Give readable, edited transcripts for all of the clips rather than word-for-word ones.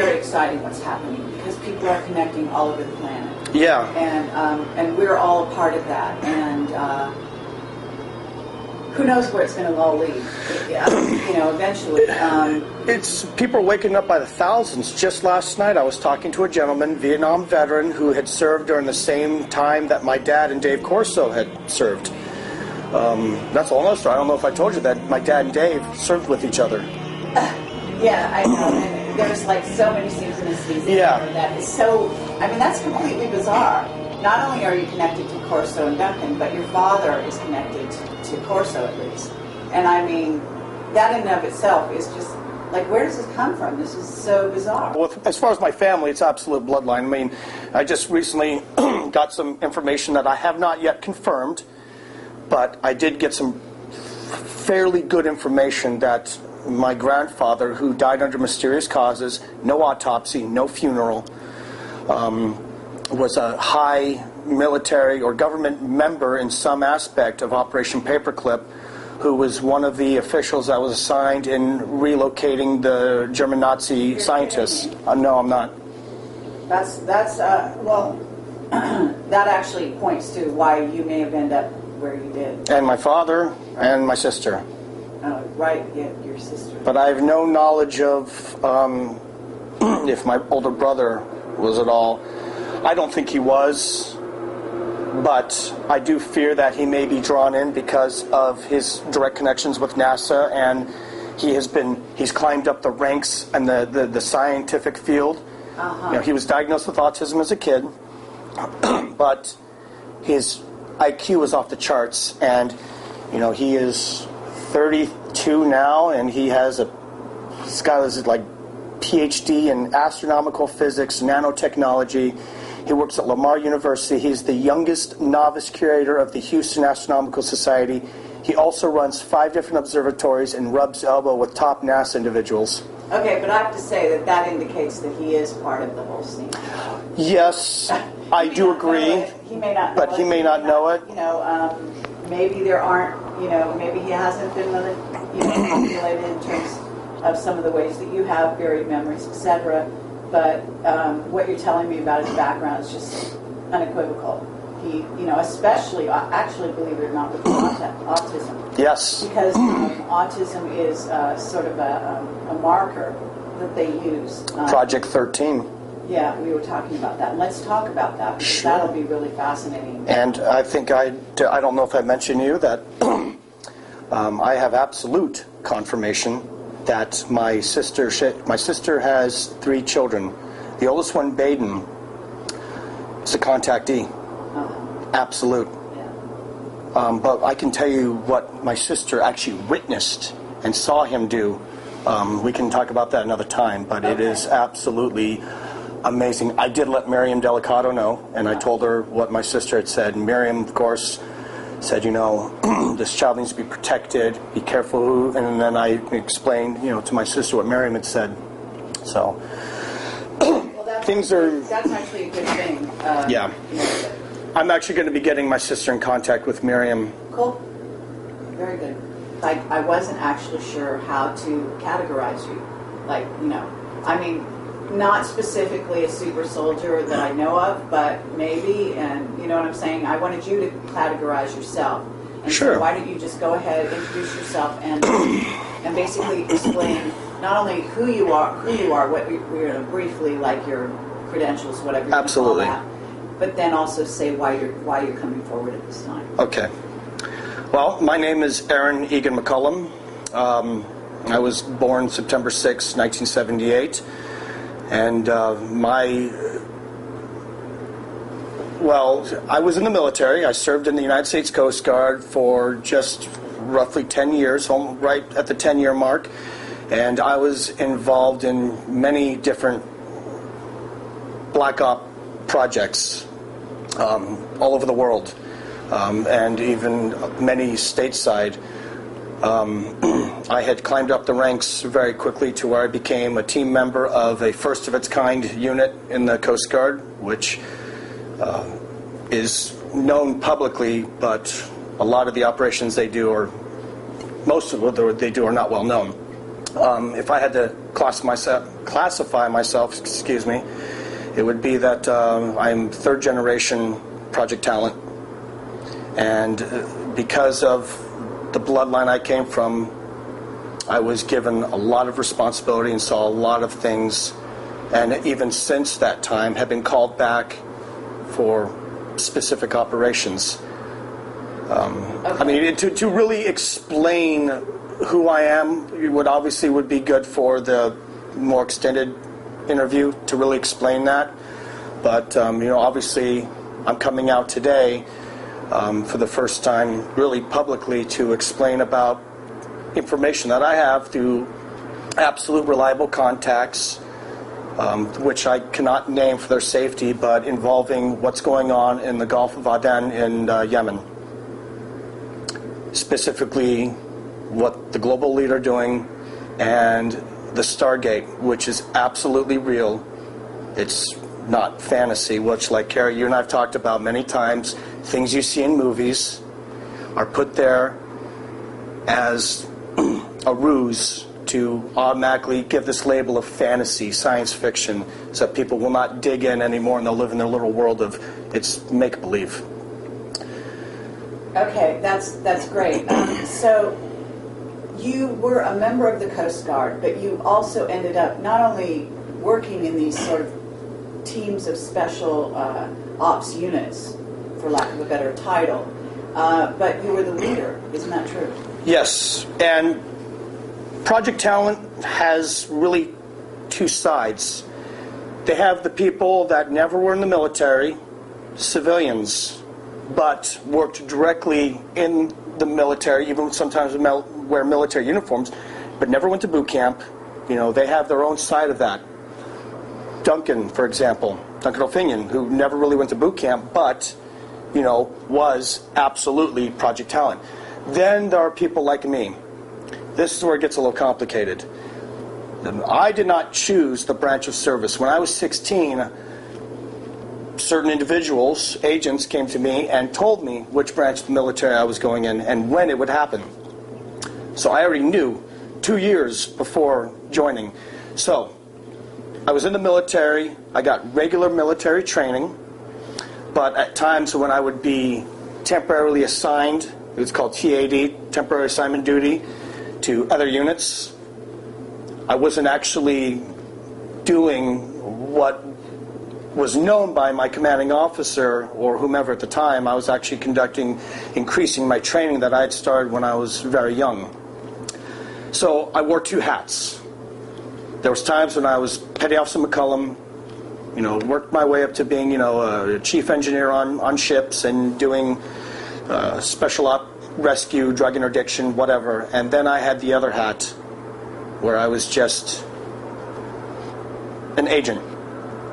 very exciting what's happening because people are connecting all over the planet. Yeah. And we're all a part of that. And who knows where it's going to all lead? Eventually. It's people are waking up by the thousands. Just last night, I was talking to a gentleman, Vietnam veteran, who had served during the same time that my dad and Dave Corso had served. That's all another story. I don't know if I told you that my dad and Dave served with each other. Yeah, I know. And there's like so many synchronicities. Yeah. That is so. I mean, that's completely bizarre. Not only are you connected to Corso and Duncan, but your father is connected to Corso at least. And I mean, that in and of itself is just like, where does this come from? This is so bizarre. Well, as far as my family, it's absolute bloodline. I mean, I just recently got some information that I have not yet confirmed, but I did get some fairly good information that my grandfather, who died under mysterious causes, no autopsy, no funeral, was a high military or government member in some aspect of Operation Paperclip, who was one of the officials that was assigned in relocating the German Nazi scientists. No, I'm not. That's well, that actually points to why you may have ended up where you did. And my father and my sister. Right, yeah, your sister. But I have no knowledge of if my older brother was at all. I don't think he was, but I do fear that he may be drawn in because of his direct connections with NASA, and he's climbed up the ranks in the scientific field. Uh-huh. He was diagnosed with autism as a kid, but his IQ is off the charts, and he is 32 now, and he's got his PhD in astronomical physics, nanotechnology. He works at Lamar University. He's the youngest novice curator of the Houston Astronomical Society. He also runs 5 different observatories and rubs elbow with top NASA individuals. Okay, but I have to say that indicates that he is part of the whole scene. Yes, I do agree. He may not, but he may not know it. Maybe there aren't. Maybe he hasn't been really, populated in terms of some of the ways that you have buried memories, etc. But what you're telling me about his background is just unequivocal. He, especially, actually, believe it or not, with autism. Yes. Because autism is sort of a marker that they use. Project 13. Yeah, we were talking about that. Let's talk about that, because Sure. That'll be really fascinating. And I think I don't know if I mentioned to you that I have absolute confirmation that my sister has 3 children. The oldest one, Baden, is a contactee. Absolute. Yeah. But I can tell you what my sister actually witnessed and saw him do. We can talk about that another time, but It is absolutely amazing. I did let Miriam Delicato know, and I told her what my sister had said. And Miriam, of course, said, this child needs to be protected, be careful who, and then I explained, to my sister what Miriam had said. So, things are... That's actually a good thing. Yeah. I'm actually going to be getting my sister in contact with Miriam. Cool. Very good. I wasn't actually sure how to categorize you. Not specifically a super soldier that I know of, but maybe, and you know what I'm saying? I wanted you to categorize yourself. And Sure. So why don't you just go ahead, introduce yourself, and basically explain not only who you are, what briefly, like your credentials, whatever you Absolutely. call that, but then also say why you're coming forward at this time. Okay. Well, my name is Aaron Egan McCollum. I was born September 6, 1978. And I was in the military. I served in the United States Coast Guard for just roughly 10 years, right at the 10-year mark. And I was involved in many different black op projects all over the world, and even many stateside. I had climbed up the ranks very quickly to where I became a team member of a first-of-its-kind unit in the Coast Guard, which is known publicly, but a lot of the operations they do, or most of what they do, are not well known. If I had to classify myself, excuse me, it would be that I'm third generation Project Talent. And because of the bloodline I came from, I was given a lot of responsibility and saw a lot of things. And even since that time, have been called back for specific operations. Okay. I mean, to really explain who I am would be good for the more extended interview to really explain that. But obviously, I'm coming out today for the first time, really publicly, to explain about information that I have through absolute reliable contacts, which I cannot name for their safety, but involving what's going on in the Golfo de Adén in Yemen. Specifically, what the global leader doing, and the Stargate, which is absolutely real. It's not fantasy, which, like Carrie, you and I have talked about many times, things you see in movies are put there as a ruse to automatically give this label of fantasy, science fiction, so that people will not dig in anymore and they'll live in their little world of it's make-believe. Okay, that's great. So you were a member of the Coast Guard, but you also ended up not only working in these sort of teams of special ops units, for lack of a better title, but you were the leader. Isn't that true? Yes, and Project Talent has really two sides. They have the people that never were in the military, civilians, but worked directly in the military, even sometimes wear military uniforms, but never went to boot camp. They have their own side of that. Duncan, for example, Duncan, who never really went to boot camp, but, was absolutely Project Talent. Then there are people like me. This is where it gets a little complicated. I did not choose the branch of service. When I was 16, certain individuals, agents, came to me and told me which branch of the military I was going in and when it would happen. So I already knew 2 years before joining. So I was in the military. I got regular military training. But at times when I would be temporarily assigned, it was called TAD, temporary assignment duty, to other units, I wasn't actually doing what was known by my commanding officer or whomever at the time. I was actually increasing my training that I had started when I was very young. So I wore two hats. There was times when I was petty officer McCollum, worked my way up to being, a chief engineer on ships and doing special op rescue, drug interdiction, whatever. And then I had the other hat where I was just an agent.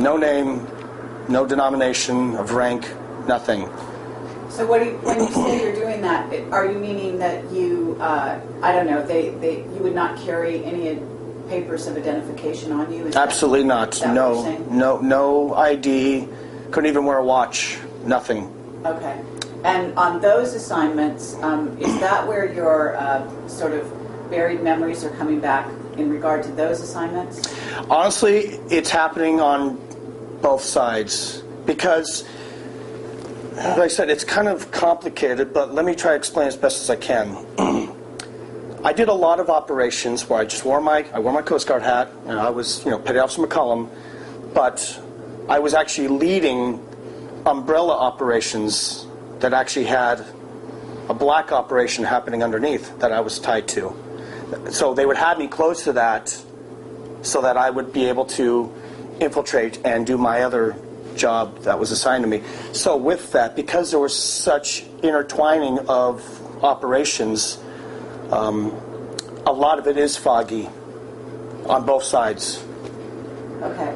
No name, no denomination of rank, nothing. So when you say you're doing that, are you meaning that you, you would not carry any papers of identification on you? Absolutely not. No ID, couldn't even wear a watch, nothing. Okay. And on those assignments, is that where your sort of buried memories are coming back in regard to those assignments? Honestly, it's happening on both sides because, like I said, it's kind of complicated, but let me try to explain as best as I can. I did a lot of operations where I just wore my Coast Guard hat, and I was, Petty Officer McCollum, but I was actually leading umbrella operations that actually had a black operation happening underneath that I was tied to. So they would have me close to that so that I would be able to infiltrate and do my other job that was assigned to me. So with that, because there was such intertwining of operations, a lot of it is foggy on both sides. Okay.